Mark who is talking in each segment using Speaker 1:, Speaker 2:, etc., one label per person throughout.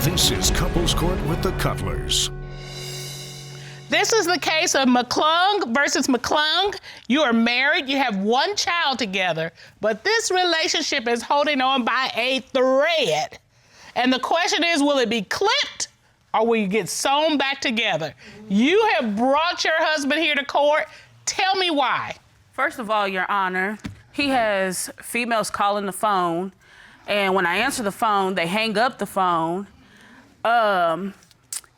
Speaker 1: This is Couples Court with the Cutlers.
Speaker 2: This is the case of McClung versus McClung. You are married, you have one child together, but this relationship is holding on by a thread. And the question is, will it be clipped or will you get sewn back together? You have brought your husband here to court. Tell me why.
Speaker 3: First of all, Your Honor, he has females calling the phone, and when I answer the phone, they hang up the phone.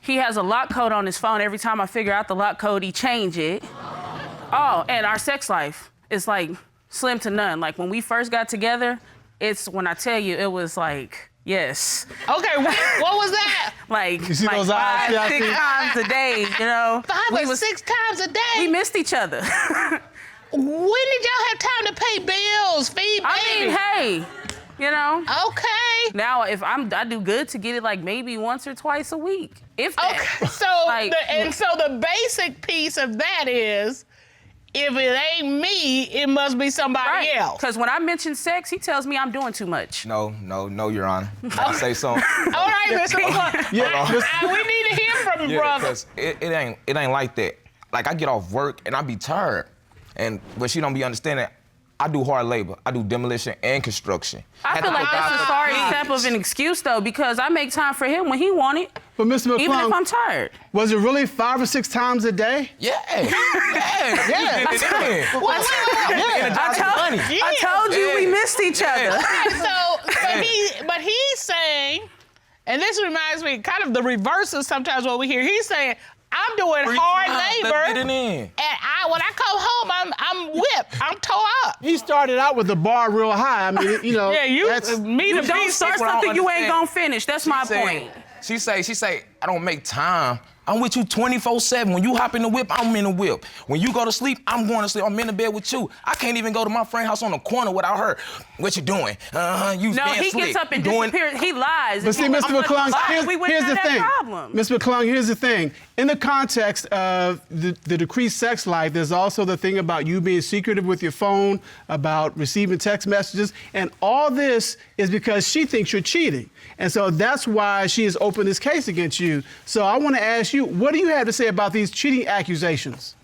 Speaker 3: He has a lock code on his phone. Every time I figure out the lock code, he change it. Oh, and our sex life is like slim to none. Like when we first got together, when I tell you, it was like, yes.
Speaker 2: Okay, what was that?
Speaker 3: Like,
Speaker 4: You see those eyes?
Speaker 3: 5, 6 times a day, you know?
Speaker 2: 5 or 6 times a day?
Speaker 3: We missed each other.
Speaker 2: When did y'all have time to pay bills, feed babies?
Speaker 3: I mean, hey, you know?
Speaker 2: Okay.
Speaker 3: Now, if I do good to get it like maybe once or twice a week, if that.
Speaker 2: Okay, so
Speaker 3: Like,
Speaker 2: so the basic piece of that is, if it ain't me, it must be somebody else.
Speaker 3: Because when I mention sex, he tells me I'm doing too much.
Speaker 4: No, Your Honor. I'll say something.
Speaker 2: All right, Mr. McClung. We need to hear from you, brother.
Speaker 4: Because it ain't like that. Like I get off work and I be tired, but she don't be understanding. I do hard labor. I do demolition and construction.
Speaker 3: I feel like that's a sorry example of an excuse, though, because I make time for him when he want it.
Speaker 5: But Mr. McClung,
Speaker 3: even if I'm tired.
Speaker 5: Was it really 5 or 6 times a day?
Speaker 4: Yeah.
Speaker 3: I told you we missed each other.
Speaker 2: Okay, but he's saying, and this reminds me kind of the reverse of sometimes what we hear. He's saying, I'm doing hard labor, and when I come home, I'm whipped, I'm tore up.
Speaker 5: He started out with the bar real high. I mean, you know.
Speaker 2: Yeah,
Speaker 3: You don't start something you ain't gonna finish. That's my point.
Speaker 4: She say, I don't make time. I'm with you 24/7. When you hop in the whip, I'm in the whip. When you go to sleep, I'm going to sleep. I'm in the bed with you. I can't even go to my friend's house on the corner without her. What you doing? You
Speaker 3: No, he
Speaker 4: slick.
Speaker 3: gets up and disappears. He lies.
Speaker 5: But see, Mr. McClung, here's the thing.
Speaker 3: Problem.
Speaker 5: Mr. McClung, here's the thing. In the context of the decreased sex life, there's also the thing about you being secretive with your phone, about receiving text messages, and all this is because she thinks you're cheating. And so that's why she has opened this case against you. So I want to ask you, what do you have to say about these cheating accusations?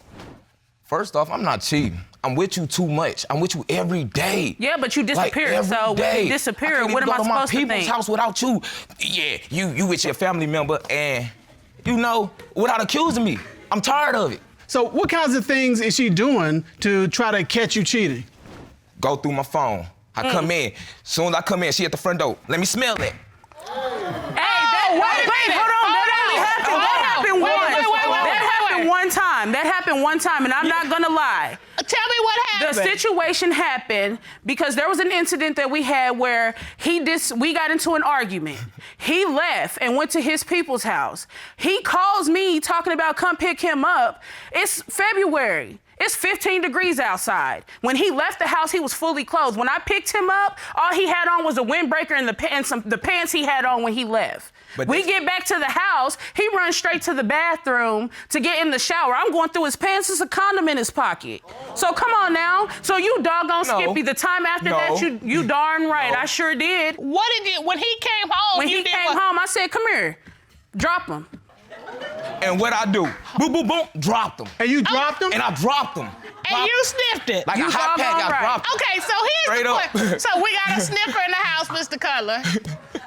Speaker 4: First off, I'm not cheating. I'm with you too much. I'm with you every day.
Speaker 3: Yeah, but you disappear.
Speaker 4: Like,
Speaker 3: so when you disappear, what am I supposed to think?
Speaker 4: I can't even go to my people's house without you. Yeah, you with your family member and, without accusing me. I'm tired of it.
Speaker 5: So what kinds of things is she doing to try to catch you cheating?
Speaker 4: Go through my phone. I come in. Soon as I come in, she at the front door. Let me smell it.
Speaker 3: Hey, wait, hold on. That happened one time, and I'm not gonna lie.
Speaker 2: Tell me what happened.
Speaker 3: The situation happened because there was an incident that we had where we got into an argument. He left and went to his people's house. He calls me talking about come pick him up. It's February. It's 15 degrees outside. When he left the house, he was fully clothed. When I picked him up, all he had on was a windbreaker and the pants he had on when he left. We get back to the house, he runs straight to the bathroom to get in the shower. I'm going through his pants, there's a condom in his pocket. So come on now. So you doggone Skippy, the time after that, you darn right, I sure did.
Speaker 2: What did you, when he came home?
Speaker 3: When he came home, I said, come here, drop him.
Speaker 4: And what I do, boom, boom, boom, dropped them.
Speaker 5: And you dropped them?
Speaker 4: And I dropped them.
Speaker 2: And you sniffed it.
Speaker 4: Like a hot pack, I dropped them.
Speaker 2: Okay, so here's the question. So we got a sniffer in the house, Mr. Cutler.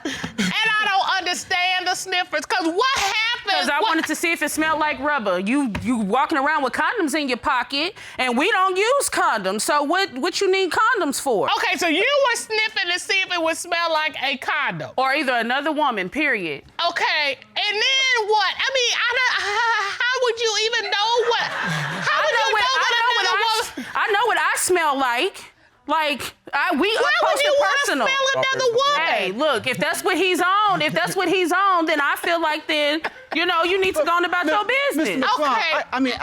Speaker 2: And I don't understand the sniffers, because what happened?
Speaker 3: Because I wanted to see if it smelled like rubber. You walking around with condoms in your pocket, and we don't use condoms, so what you need condoms for?
Speaker 2: Okay, so you were sniffing to see if it would smell like a condom.
Speaker 3: Or either another woman, period.
Speaker 2: Okay, and then what? I mean, how would you even know what? How would you know what another woman?
Speaker 3: I know what I smell like. Like,
Speaker 2: why would you want to smell another woman?
Speaker 3: Hey, look, if that's what he's on, then I feel like you need to go on about your business.
Speaker 5: Mr. McClung,
Speaker 2: Okay.
Speaker 5: I mean,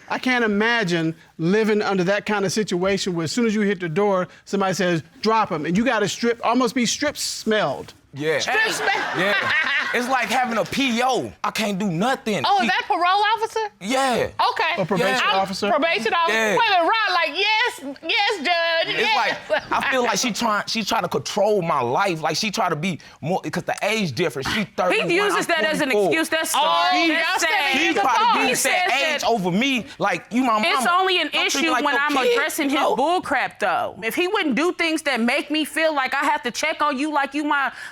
Speaker 5: I can't imagine living under that kind of situation where as soon as you hit the door, somebody says, drop him, and you got to almost be strip smelled.
Speaker 4: Yeah.
Speaker 2: Strip smash.
Speaker 4: Yeah. It's like having a PO. I can't do nothing.
Speaker 2: Oh, is that parole officer?
Speaker 4: Yeah.
Speaker 2: Okay.
Speaker 5: A probation officer?
Speaker 2: Probation officer.
Speaker 4: Yeah.
Speaker 2: Wait a minute, Ron, like, yes, Judge.
Speaker 4: It's like, I feel like she try to control my life. Like, she try to be more, because the age difference. She 30.
Speaker 3: He uses that as an excuse. That's
Speaker 2: y'all said
Speaker 4: He
Speaker 2: he's a
Speaker 4: try to
Speaker 2: boss.
Speaker 4: use that age over me. Like, you my mama.
Speaker 3: It's only an
Speaker 4: Don't treat me
Speaker 3: issue
Speaker 4: like
Speaker 3: when
Speaker 4: your
Speaker 3: I'm
Speaker 4: kid,
Speaker 3: addressing
Speaker 4: you
Speaker 3: his
Speaker 4: know?
Speaker 3: bull crap, though. If he wouldn't do things that make me feel like I have to check on you like you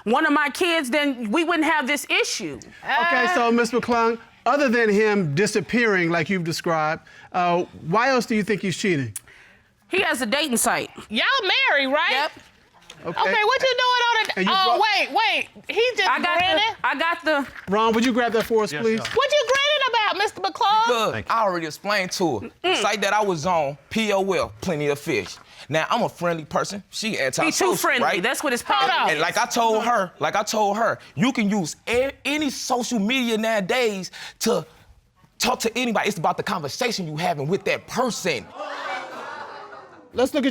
Speaker 3: one of my kids, then we wouldn't have this issue.
Speaker 5: Okay, so Ms. McClung, other than him disappearing like you've described, why else do you think he's cheating?
Speaker 3: He has a dating site.
Speaker 2: Y'all married, right?
Speaker 3: Yep.
Speaker 2: Okay, what you doing on it?
Speaker 5: And you
Speaker 2: Oh,
Speaker 5: brought-
Speaker 2: wait. He just grinning.
Speaker 3: I got the.
Speaker 5: Ron, would you grab that for us, please?
Speaker 2: What you grinning about, Mr. McClung?
Speaker 4: Look, I already explained to her. The site that I was on, POL, plenty of fish. Now, I'm a friendly person. She antisocial,
Speaker 3: He too friendly.
Speaker 4: right?
Speaker 3: That's what it's
Speaker 2: Hold
Speaker 3: called.
Speaker 2: on.
Speaker 4: And like I told her, you can use any social media nowadays to talk to anybody. It's about the conversation you having with that person.
Speaker 5: Let's look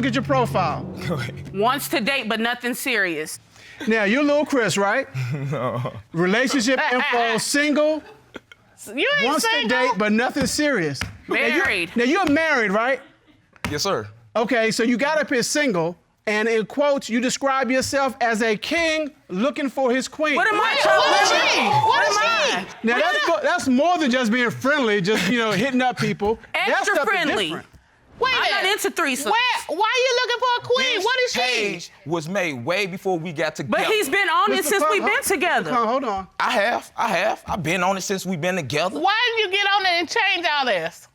Speaker 5: at your profile.
Speaker 3: Wants to date, but nothing serious.
Speaker 5: Now, you're little Chris, right? No. Relationship info, single,
Speaker 2: You ain't
Speaker 5: wants to
Speaker 2: single.
Speaker 5: date, but nothing serious.
Speaker 3: Married.
Speaker 5: Now, you're married, right?
Speaker 4: Yes, sir.
Speaker 5: Okay, so you got up here single, and in quotes, you describe yourself as a king looking for his queen.
Speaker 3: What am I?
Speaker 2: What is she? What is she?
Speaker 5: Now, that's more than just being friendly, just, hitting up people. That
Speaker 3: Extra
Speaker 5: stuff is
Speaker 3: friendly.
Speaker 5: different.
Speaker 2: Wait a
Speaker 3: I'm not
Speaker 2: minute.
Speaker 3: into threesomes.
Speaker 2: Why are you looking for a queen?
Speaker 4: This
Speaker 2: What is she?
Speaker 4: page was made way before we got together.
Speaker 3: But he's been on it
Speaker 5: Mr.
Speaker 3: since
Speaker 5: McClung,
Speaker 3: we've been together.
Speaker 5: McClung, hold on.
Speaker 4: I have. I've been on it since we've been together.
Speaker 2: Why did you get on it and change all this?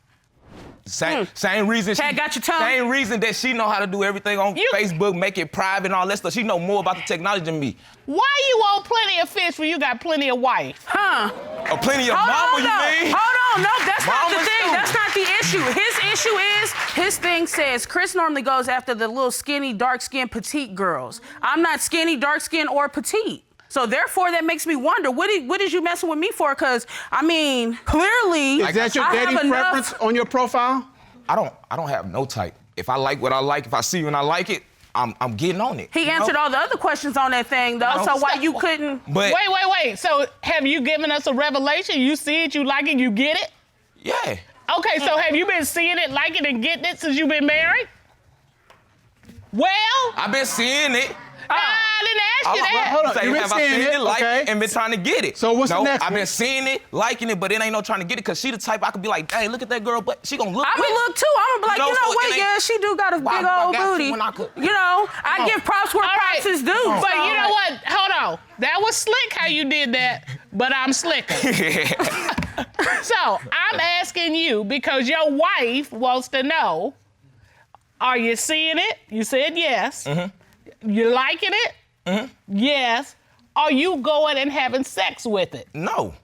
Speaker 4: Same reason.
Speaker 3: Chad got your tongue?
Speaker 4: Same reason that she know how to do everything on Facebook, make it private and all that stuff. She know more about the technology than me.
Speaker 2: Why you want plenty of fish when you got plenty of wife?
Speaker 3: Huh?
Speaker 4: Or plenty of mama,
Speaker 3: Hold on,
Speaker 4: you
Speaker 3: though.
Speaker 4: mean?
Speaker 3: Hold on. No, that's not the
Speaker 4: Mamas
Speaker 3: thing.
Speaker 4: too.
Speaker 3: That's not the issue. His issue is, his thing says, Chris normally goes after the little skinny, dark-skinned, petite girls. I'm not skinny, dark-skinned, or petite. So therefore, that makes me wonder, what is you messing with me for? Because, I mean, clearly,
Speaker 5: Is that your
Speaker 3: I have
Speaker 5: dating
Speaker 3: enough-
Speaker 5: preference on your profile?
Speaker 4: I don't have no type. If I like what I like, if I see you and I like it, I'm getting on it.
Speaker 3: He
Speaker 4: you know?
Speaker 3: answered all the other questions on that thing, though, so why you couldn't...
Speaker 4: But
Speaker 2: Wait. So have you given us a revelation? You see it, you like it, you get it?
Speaker 4: yeah.
Speaker 2: Okay, so have you been seeing it, liking it, and getting it since you've been married? Well,
Speaker 4: I've been seeing it.
Speaker 2: I didn't ask you that.
Speaker 5: hold on.
Speaker 4: Say,
Speaker 5: You been
Speaker 4: have I
Speaker 5: seeing
Speaker 4: seen
Speaker 5: it,
Speaker 4: it, like
Speaker 5: okay.
Speaker 4: it, and been trying to get it?
Speaker 5: So what's the
Speaker 4: no,
Speaker 5: next
Speaker 4: I've
Speaker 5: one?
Speaker 4: been seeing it, liking it, but it ain't no trying to get it because she the type I could be like, dang, look at that girl, but she gonna look.
Speaker 3: I'm
Speaker 4: good.
Speaker 3: gonna look too. I'm gonna be like,
Speaker 4: You know, so
Speaker 3: what?
Speaker 4: it ain't-
Speaker 3: Yeah, she do got a
Speaker 4: Why
Speaker 3: big
Speaker 4: I
Speaker 3: old
Speaker 4: got you
Speaker 3: booty.
Speaker 4: when I could-
Speaker 3: I give props where
Speaker 2: All
Speaker 3: props
Speaker 2: right.
Speaker 3: is due.
Speaker 2: But you know what? Hold on. That was slick how you did that, but I'm slicker. So I'm asking you because your wife wants to know, are you seeing it? You said yes.
Speaker 4: Mm-hmm.
Speaker 2: You liking it?
Speaker 4: Mm-hmm.
Speaker 2: Yes. Are you going and having sex with it?
Speaker 4: No.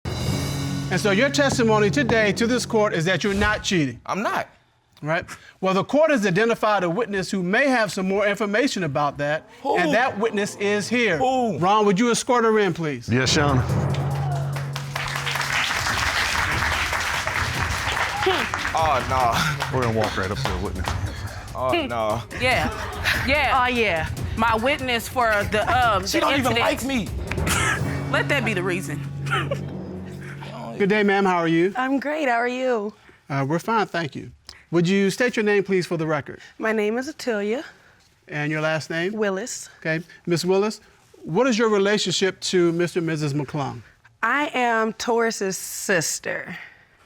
Speaker 5: And so your testimony today to this court is that you're not cheating,
Speaker 4: I'm not.
Speaker 5: right? Well, the court has identified a witness who may have some more information about that,
Speaker 4: Who?
Speaker 5: and that witness is here.
Speaker 4: Who?
Speaker 5: Ron, would you escort her in, please?
Speaker 6: Yes, Sean.
Speaker 4: Oh no.
Speaker 6: We're gonna walk right up to the witness.
Speaker 4: Oh no.
Speaker 3: Yeah. Oh yeah. My witness for the
Speaker 4: She
Speaker 3: the
Speaker 4: don't even
Speaker 3: incident.
Speaker 4: like me.
Speaker 3: Let that be the reason.
Speaker 5: Good day, ma'am. How are you?
Speaker 7: I'm great. How are you?
Speaker 5: We're fine, thank you. Would you state your name, please, for the record?
Speaker 7: My name is Atilia
Speaker 5: And your last name?
Speaker 7: Willis.
Speaker 5: Okay. Miss Willis, what is your relationship to Mr. and Mrs. McClung?
Speaker 7: I am Taurus's sister.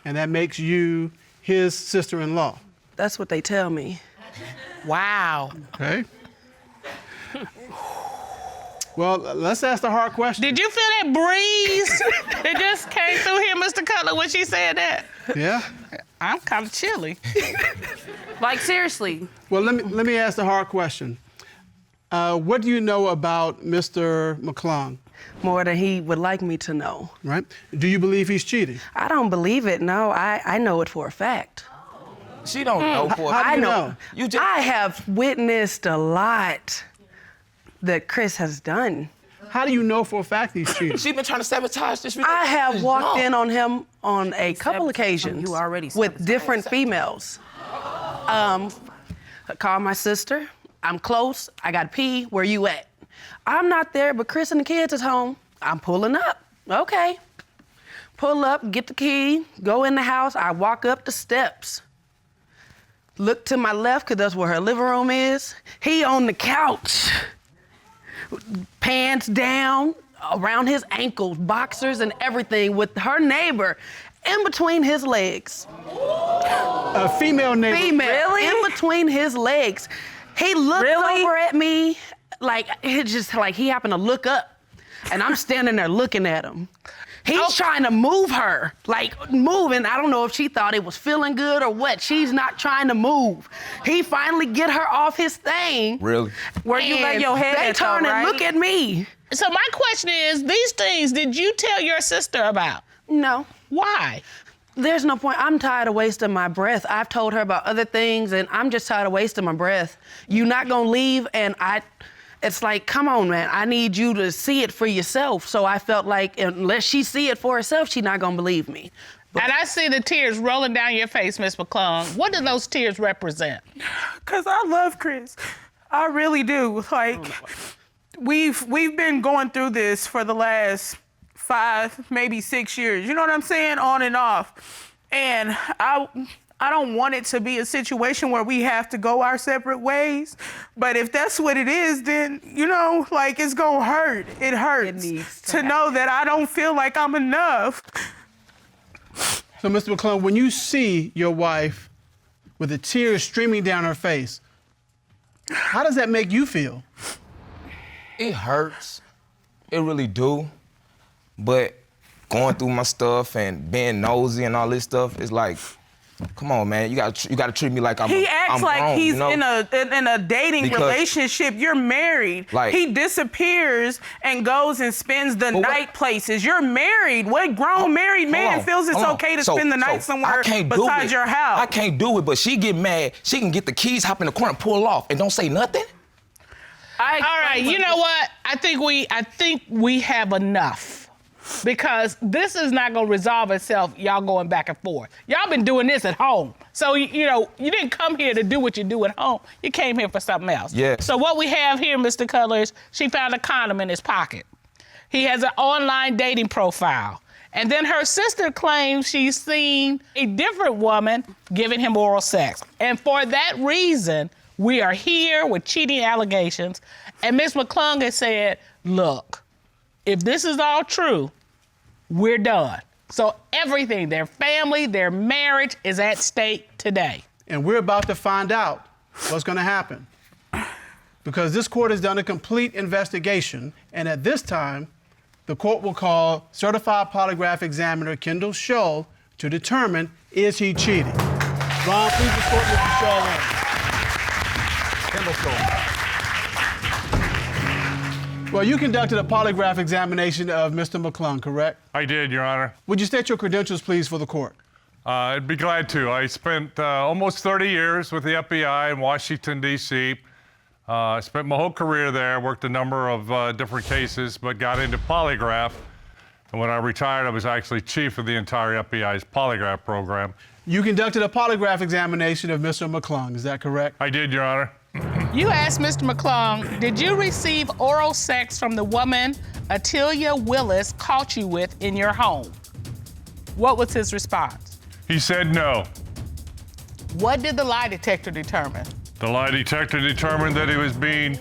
Speaker 5: And that makes you his sister-in-law.
Speaker 7: That's what they tell me.
Speaker 2: Wow.
Speaker 5: Okay. Well, let's ask the hard question.
Speaker 2: Did you feel that breeze that just came through here, Mr. Cutler, when she said that?
Speaker 5: Yeah?
Speaker 2: I'm kind of chilly.
Speaker 3: Like seriously.
Speaker 5: Well, let me ask the hard question. What do you know about Mr. McClung,
Speaker 7: More than he would like me to know.
Speaker 5: right? Do you believe he's cheating?
Speaker 7: I don't believe it. No, I know it for a fact.
Speaker 4: She don't know for
Speaker 5: How do
Speaker 7: I
Speaker 5: you
Speaker 7: know.
Speaker 5: know?
Speaker 4: You just
Speaker 7: I have witnessed a lot that Chris has done.
Speaker 5: How do you know for a fact he's cheating?
Speaker 4: she been trying to sabotage this.
Speaker 7: I have walked
Speaker 4: No.
Speaker 7: in on him on a couple occasions
Speaker 3: You already
Speaker 7: with
Speaker 3: sabotaged.
Speaker 7: different females. I call my sister. I'm close. I got to pee. Where you at? I'm not there, but Chris and the kids is home. I'm pulling up. Okay. Pull up, get the key, go in the house. I walk up the steps. Look to my left, because that's where her living room is. He on the couch. Pants down, around his ankles, boxers and everything, with her neighbor in between his legs.
Speaker 5: A female neighbor.
Speaker 7: Female,
Speaker 3: Really?
Speaker 7: in between his legs. He looked
Speaker 3: Really?
Speaker 7: over at me, like, it's just like he happened to look up, and I'm standing there looking at him. He's trying to move her, like moving. I don't know if she thought it was feeling good or what. She's not trying to move. He finally get her off his thing.
Speaker 4: Really?
Speaker 3: Where you lay your head
Speaker 7: They
Speaker 3: at, though,
Speaker 7: turn and
Speaker 3: right?
Speaker 7: look at me.
Speaker 2: So my question is, these things, did you tell your sister about?
Speaker 7: No.
Speaker 2: Why?
Speaker 7: There's no point. I'm tired of wasting my breath. I've told her about other things, and I'm just tired of wasting my breath. You're not gonna leave, and it's like, come on, man. I need you to see it for yourself. So I felt like unless she see it for herself, she's not gonna believe me.
Speaker 2: And I see the tears rolling down your face, Miss McClung. What do those tears represent?
Speaker 3: Cause I love Chris. I really do. Like, we've been going through this for the last 5, maybe 6 years. You know what I'm saying? On and off. And I don't want it to be a situation where we have to go our separate ways. But if that's what it is, then, you know, like, it's gonna hurt. It hurts
Speaker 7: needs to
Speaker 3: to know that I don't feel like I'm enough.
Speaker 5: So, Mr. McClung, when you see your wife with the tears streaming down her face, how does that make you feel?
Speaker 4: It hurts. It really do. But going through my stuff and being nosy and all this stuff, it's like, come on, man. You gotta treat me like I'm
Speaker 3: He acts
Speaker 4: I'm
Speaker 3: like
Speaker 4: grown,
Speaker 3: he's
Speaker 4: you know?
Speaker 3: in a dating
Speaker 4: Because-
Speaker 3: relationship. You're married.
Speaker 4: Like-
Speaker 3: he disappears and goes and spends the
Speaker 4: But what-
Speaker 3: night places. You're married. What grown married man
Speaker 4: Hold on,
Speaker 3: feels it's
Speaker 4: hold on.
Speaker 3: okay to
Speaker 4: So-
Speaker 3: spend the
Speaker 4: so
Speaker 3: night somewhere
Speaker 4: I can't do
Speaker 3: besides
Speaker 4: it.
Speaker 3: your house?
Speaker 4: I can't do it, but she get mad. She can get the keys, hop in the corner, pull off, and don't say nothing.
Speaker 2: All right, you know what? I think we have enough. Because this is not gonna resolve itself, y'all going back and forth. Y'all been doing this at home. So, you know, you didn't come here to do what you do at home. You came here for something else.
Speaker 4: Yes.
Speaker 2: So what we have here, Mr. Cutler, is she found a condom in his pocket. He has an online dating profile. And then her sister claims she's seen a different woman giving him oral sex. And for that reason, we are here with cheating allegations. And Ms. McClung has said, look, if this is all true, we're done. So everything, their family, their marriage is at stake today.
Speaker 5: And we're about to find out what's going to happen. Because this court has done a complete investigation, and at this time, the court will call certified polygraph examiner Kendall Shull to determine, is he cheating? Ron, please escort Mr. Shull in.
Speaker 4: Kendall Shull.
Speaker 5: Well, you conducted a polygraph examination of Mr. McClung, correct?
Speaker 6: I did, Your Honor.
Speaker 5: Would you state your credentials, please, for the court?
Speaker 6: I'd be glad to. I spent almost 30 years with the FBI in Washington, D.C. I spent my whole career there, worked a number of different cases, but got into polygraph. And when I retired, I was actually chief of the entire FBI's polygraph program.
Speaker 5: You conducted a polygraph examination of Mr. McClung, is that correct?
Speaker 6: I did, Your Honor.
Speaker 2: You asked Mr. McClung, did you receive oral sex from the woman Atilia Willis caught you with in your home? What was his response?
Speaker 6: He said no.
Speaker 2: What did the lie detector determine?
Speaker 6: The lie detector determined that he was being...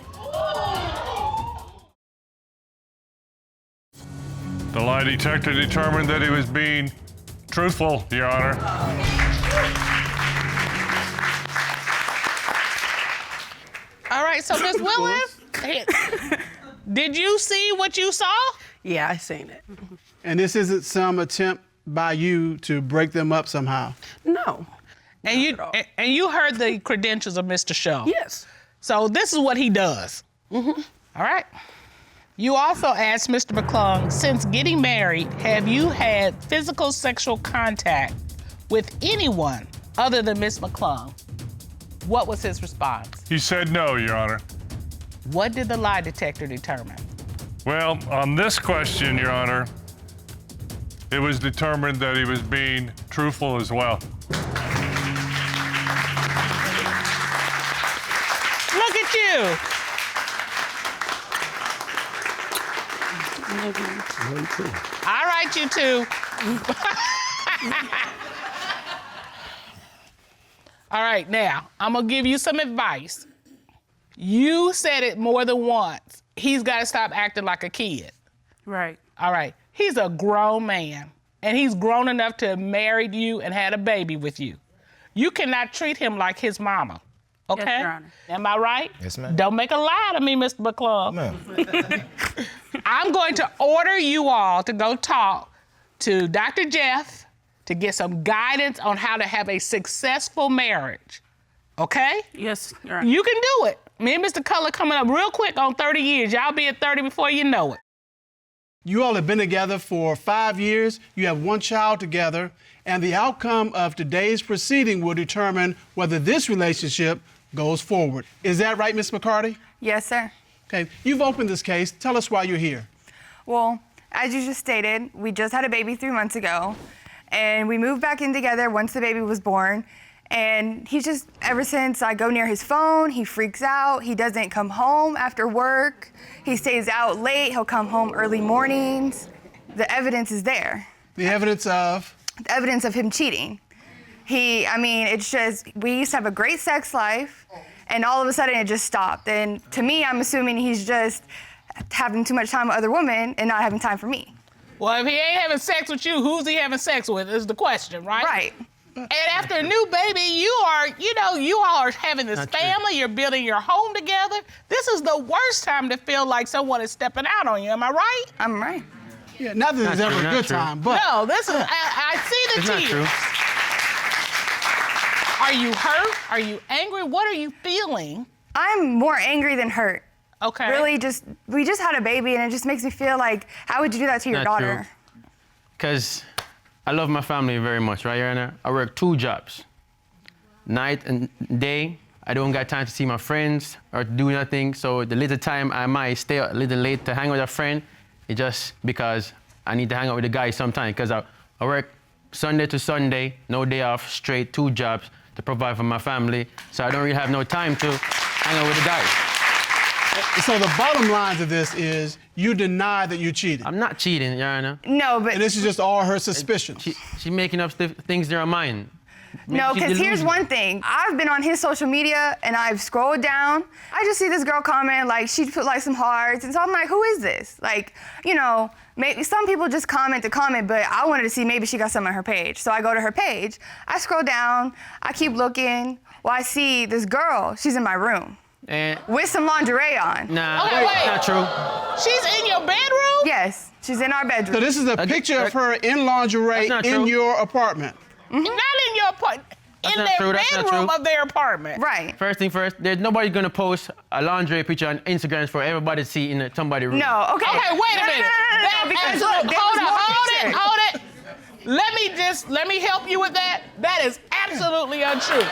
Speaker 6: The lie detector determined that he was being truthful, Your Honor.
Speaker 2: All right, so Ms. Willis, did you see what you saw?
Speaker 7: Yeah, I seen it.
Speaker 5: And this isn't some attempt by you to break them up somehow?
Speaker 7: No.
Speaker 2: And you heard the credentials of Mr. Shaw.
Speaker 7: Yes.
Speaker 2: So this is what he does. Mm-hmm. All right. You also asked Mr. McClung, since getting married, have you had physical sexual contact with anyone other than Ms. McClung? What was his response?
Speaker 6: He said no, Your Honor.
Speaker 2: What did the lie detector determine?
Speaker 6: Well, on this question, Your Honor, it was determined that he was being truthful as well.
Speaker 2: too. All right, you two. All right, now, I'm gonna give you some advice. You said it more than once. He's gotta stop acting like a kid.
Speaker 3: Right.
Speaker 2: All right, he's a grown man, and he's grown enough to have married you and had a baby with you. You cannot treat him like his mama, okay?
Speaker 3: Yes, Your Honor.
Speaker 2: Am I right?
Speaker 4: Yes, ma'am.
Speaker 2: Don't make a lie to me, Mr. McClung.
Speaker 4: Ma'am.
Speaker 2: I'm going to order you all to go talk to Dr. Jeff to get some guidance on how to have a successful marriage, okay?
Speaker 3: Yes, Your Honor.
Speaker 2: You can do it. Me and Mr. Cutler coming up real quick on 30 years. Y'all be at 30 before you know it.
Speaker 5: You all have been together for 5 years. You have one child together, and the outcome of today's proceeding will determine whether this relationship goes forward. Is that right, Ms. McCarty?
Speaker 8: Yes, sir.
Speaker 5: Okay, you've opened this case. Tell us why you're here.
Speaker 8: Well, as you just stated, we just had a baby 3 months ago, and we moved back in together once the baby was born. And he just, ever since I go near his phone, he freaks out. He doesn't come home after work. He stays out late. He'll come home early mornings. The evidence is there.
Speaker 5: The evidence of?
Speaker 8: The evidence of him cheating. It's just, we used to have a great sex life, and all of a sudden it just stopped. And to me, I'm assuming he's just having too much time with other women and not having time for me.
Speaker 2: Well, if he ain't having sex with you, who's he having sex with is the question, right?
Speaker 8: Right.
Speaker 2: And after a new baby, you all are having this family, you're building your home together. This is the worst time to feel like someone is stepping out on you, am I right?
Speaker 8: I'm right.
Speaker 5: Yeah, not that there's ever a good time, but.
Speaker 2: No, this is, I see the tears.
Speaker 9: Not true.
Speaker 2: Are you hurt? Are you angry? What are you feeling?
Speaker 8: I'm more angry than hurt.
Speaker 2: Okay.
Speaker 8: Really, we just had a baby, and it just makes me feel like, how would you do that to your daughter?
Speaker 9: Because I love my family very much, right, Your Honor? I work 2 jobs. Night and day, I don't got time to see my friends or do nothing, so the little time I might stay a little late to hang with a friend, it's just because I need to hang out with the guys sometimes, because I work Sunday to Sunday, no day off, straight 2 jobs to provide for my family, so I don't really have no time to hang out with the guys.
Speaker 5: So the bottom line to this is you deny that you cheated.
Speaker 9: I'm not cheating, Your Honor.
Speaker 8: No, but...
Speaker 5: And this is just all her suspicions.
Speaker 9: She making up things that are mine.
Speaker 8: No, because here's one thing. I've been on his social media, and I've scrolled down. I just see this girl comment, like, she put, like, some hearts. And so I'm like, who is this? Like, maybe some people just comment to comment, but I wanted to see maybe she got some on her page. So I go to her page. I scroll down. I keep looking. Well, I see this girl. She's in my room. With some lingerie on.
Speaker 9: Nah,
Speaker 2: Okay, wait.
Speaker 9: not true.
Speaker 2: She's in your bedroom?
Speaker 8: Yes, she's in our bedroom.
Speaker 5: So this is a picture of her in lingerie
Speaker 9: That's not
Speaker 5: in
Speaker 9: true.
Speaker 5: your apartment.
Speaker 2: Not in your apartment. In
Speaker 9: not
Speaker 2: their
Speaker 9: true, that's not
Speaker 2: bedroom
Speaker 9: true.
Speaker 2: of their apartment.
Speaker 8: Right.
Speaker 9: First thing first, there's nobody gonna post a lingerie picture on Instagram for everybody to see in somebody's room.
Speaker 8: No, okay.
Speaker 2: Okay, wait a minute.
Speaker 8: No, because look, there was more pictures.
Speaker 2: Hold it. Let me help you with that. That is absolutely untrue.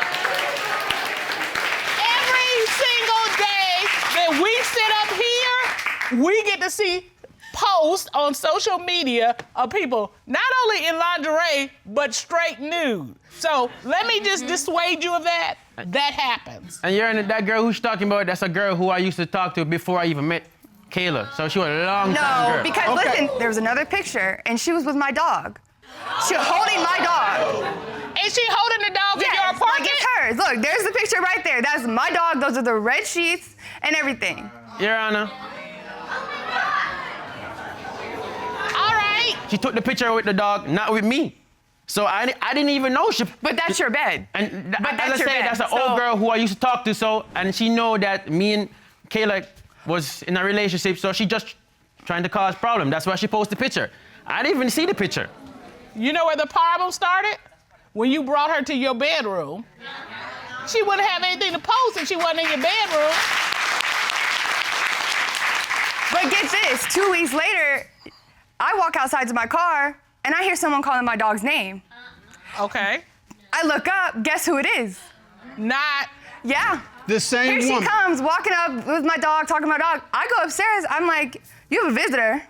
Speaker 2: Every single day that we sit up here, we get to see posts on social media of people not only in lingerie, but straight nude. So let me just dissuade you of that. That happens.
Speaker 9: And you're in that girl who's talking about, that's a girl who I used to talk to before I even met Kayla. So she was a long time girl.
Speaker 8: No, because listen, there was another picture, and she was with my dog. She was holding my dog.
Speaker 2: Is she holding the dog in your
Speaker 8: Yes,
Speaker 2: apartment?
Speaker 8: like it's hers. Look, there's the picture right there. That's my dog. Those are the red sheets and everything.
Speaker 9: Your Honor,
Speaker 2: All right.
Speaker 9: she took the picture with the dog, not with me. So I didn't even know she.
Speaker 8: But that's your bed.
Speaker 9: And
Speaker 8: But
Speaker 9: as
Speaker 8: that's
Speaker 9: I
Speaker 8: your
Speaker 9: said,
Speaker 8: bed,
Speaker 9: that's an
Speaker 8: so-
Speaker 9: old girl who I used to talk to. And she know that me and Kayla was in a relationship, so she just trying to cause problem. That's why she posted the picture. I didn't even see the picture.
Speaker 2: You know where the problem started? When you brought her to your bedroom. She wouldn't have anything to post if she wasn't in your bedroom.
Speaker 8: But get this, 2 weeks later, I walk outside to my car, and I hear someone calling my dog's name.
Speaker 2: Okay.
Speaker 8: I look up, guess who it is?
Speaker 2: Not.
Speaker 8: Yeah.
Speaker 5: The same
Speaker 8: Here
Speaker 5: woman.
Speaker 8: she comes, walking up with my dog, talking to my dog. I go upstairs, I'm like, you have a visitor.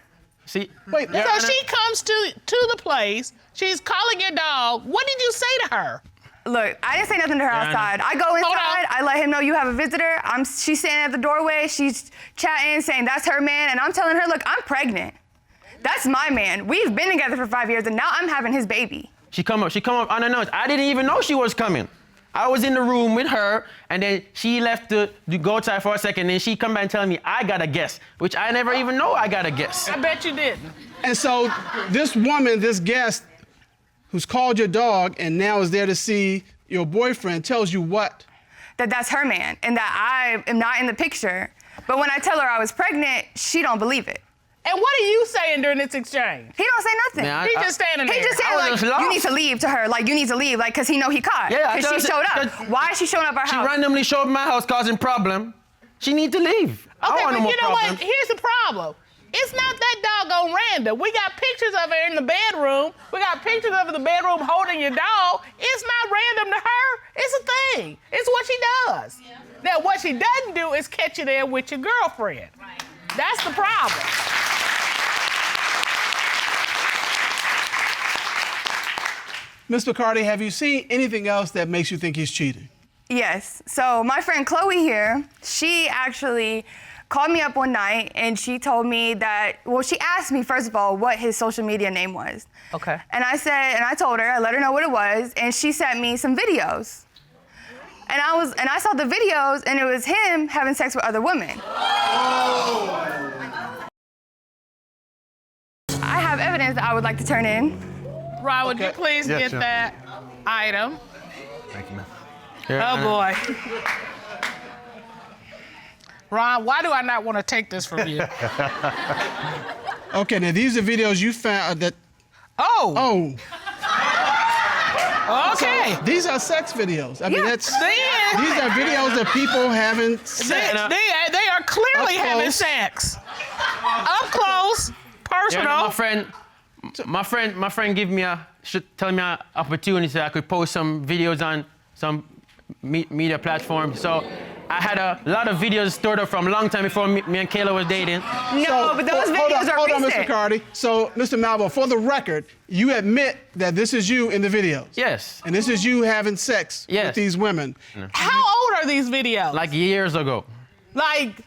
Speaker 9: See?
Speaker 5: Wait,
Speaker 2: So she comes to the place. She's calling your dog. What did you say to her?
Speaker 8: Look, I didn't say nothing to her outside. I go inside, I let him know you have a visitor. She's standing at the doorway, she's chatting, saying that's her man, and I'm telling her, look, I'm pregnant. That's my man. We've been together for 5 years, and now I'm having his baby.
Speaker 9: She come up unannounced. I didn't even know she was coming. I was in the room with her, and then she left to go outside for a second, and she come back and tell me, I got a guest, which I never even know I got a guest.
Speaker 2: I bet you didn't.
Speaker 5: And so this woman, this guest, who's called your dog and now is there to see your boyfriend, tells you what?
Speaker 8: That that's her man, and that I am not in the picture. But when I tell her I was pregnant, she don't believe it.
Speaker 2: And what are you saying during this exchange?
Speaker 8: He don't say nothing.
Speaker 9: Man,
Speaker 2: He's just standing there.
Speaker 8: He just saying, like, you need to leave to her. Like, you need to leave, like, because he know he caught.
Speaker 9: Yeah,
Speaker 8: Because she showed up. Why is she showing up at our
Speaker 9: She
Speaker 8: house?
Speaker 9: randomly showed up at my house causing problem. She need to leave. I
Speaker 2: Okay,
Speaker 9: don't want
Speaker 2: but
Speaker 9: no more
Speaker 2: you know
Speaker 9: problem.
Speaker 2: what? Here's the problem. It's not that doggone random. We got pictures of her in the bedroom. We got pictures of her in the bedroom holding your dog. It's not random to her. It's a thing. It's what she does. Yeah. Now, what she doesn't do is catch you there with your girlfriend. Right. That's the problem.
Speaker 5: Ms. McCarty, have you seen anything else that makes you think he's cheating?
Speaker 8: Yes. So my friend Chloe here, she actually called me up one night and she told me that, well, she asked me, first of all, what his social media name was.
Speaker 2: Okay.
Speaker 8: And I told her, I let her know what it was, and she sent me some videos. And I saw the videos, and it was him having sex with other women. I have evidence that I would like to turn in.
Speaker 2: Ron, would you please get that item?
Speaker 4: Thank you, ma'am.
Speaker 2: Oh, boy. Ron, why do I not want to take this from you?
Speaker 5: Okay, now these are videos you found that...
Speaker 2: Oh. Okay.
Speaker 5: So these are sex videos. I mean, these
Speaker 2: Then,
Speaker 5: are videos of people having sex.
Speaker 2: they are clearly having sex. Up close, personal.
Speaker 9: Yeah, my friend gave me tell me an opportunity so I could post some videos on some media platform. So I had a lot of videos stored up from a long time before me and Kayla was dating.
Speaker 8: But those videos are
Speaker 5: Hold on,
Speaker 8: recent.
Speaker 5: Mr. McCarty. So, Mr. Malvo, for the record, you admit that this is you in the videos.
Speaker 9: Yes.
Speaker 5: And this is you having sex with these women.
Speaker 2: How old are these videos?
Speaker 9: Like years ago.
Speaker 2: Like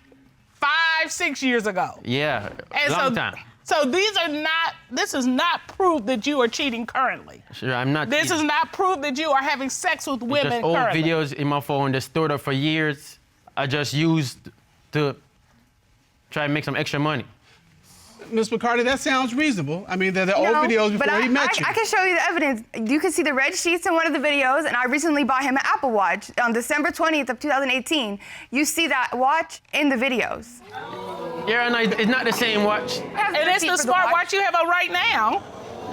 Speaker 2: 5, 6 years ago.
Speaker 9: Yeah,
Speaker 2: And
Speaker 9: long time.
Speaker 2: So this is not proof that you are cheating currently.
Speaker 9: Sure, I'm not.
Speaker 2: This is not proof that you are having sex with women
Speaker 9: just old
Speaker 2: currently.
Speaker 9: videos in my phone that stored up for years. I just used to try and make some extra money.
Speaker 5: Ms. McCarty, that sounds reasonable. I mean, they're the old videos before he met you.
Speaker 8: I can show you the evidence. You can see the red sheets in one of the videos, and I recently bought him an Apple Watch on December 20th of 2018. You see that watch in the videos.
Speaker 9: Yeah, no, it's not the same watch.
Speaker 2: And it's the smart watch you have on right now.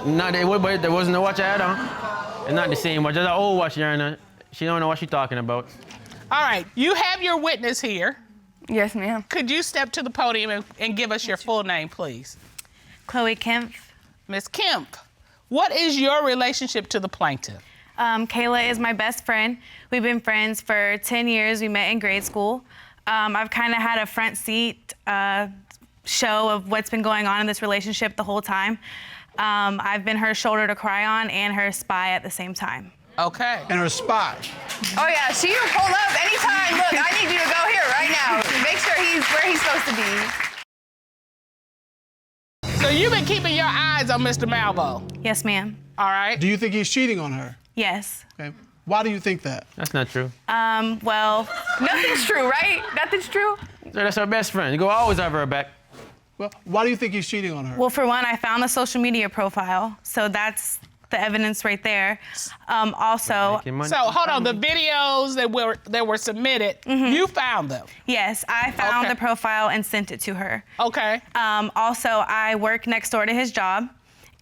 Speaker 9: No, there wasn't the watch I had on. It's not the same watch. It's an old watch, Yarna. She don't know what she's talking about.
Speaker 2: All right, you have your witness here.
Speaker 8: Yes, ma'am.
Speaker 2: Could you step to the podium and give us your full name, please?
Speaker 10: Chloe Kempf.
Speaker 2: Ms. Kemp, what is your relationship to the plaintiff?
Speaker 10: Kayla is my best friend. We've been friends for 10 years. We met in grade school. I've kind of had a front seat show of what's been going on in this relationship the whole time. I've been her shoulder to cry on and her spy at the same time.
Speaker 2: Okay.
Speaker 5: And her spy.
Speaker 8: Oh, yeah, she can pull up anytime. Look, I need you to go here right now. Make sure he's where he's supposed to be.
Speaker 2: So you've been keeping your eyes on Mr. Malvo.
Speaker 10: Yes, ma'am.
Speaker 2: All right.
Speaker 5: Do you think he's cheating on her?
Speaker 10: Yes.
Speaker 5: Okay. Why do you think that?
Speaker 9: That's not true.
Speaker 10: Well,
Speaker 8: Nothing's true, right? Nothing's true?
Speaker 9: So that's our best friend. You go always have her back.
Speaker 5: Well, why do you think he's cheating on her?
Speaker 10: well, for one, I found the social media profile, so that's the evidence right there. Also,
Speaker 9: Making money.
Speaker 2: So hold on, the videos that were submitted, you found them.
Speaker 10: yes, I found
Speaker 2: Okay.
Speaker 10: the profile and sent it to her.
Speaker 2: Okay.
Speaker 10: Also, I work next door to his job,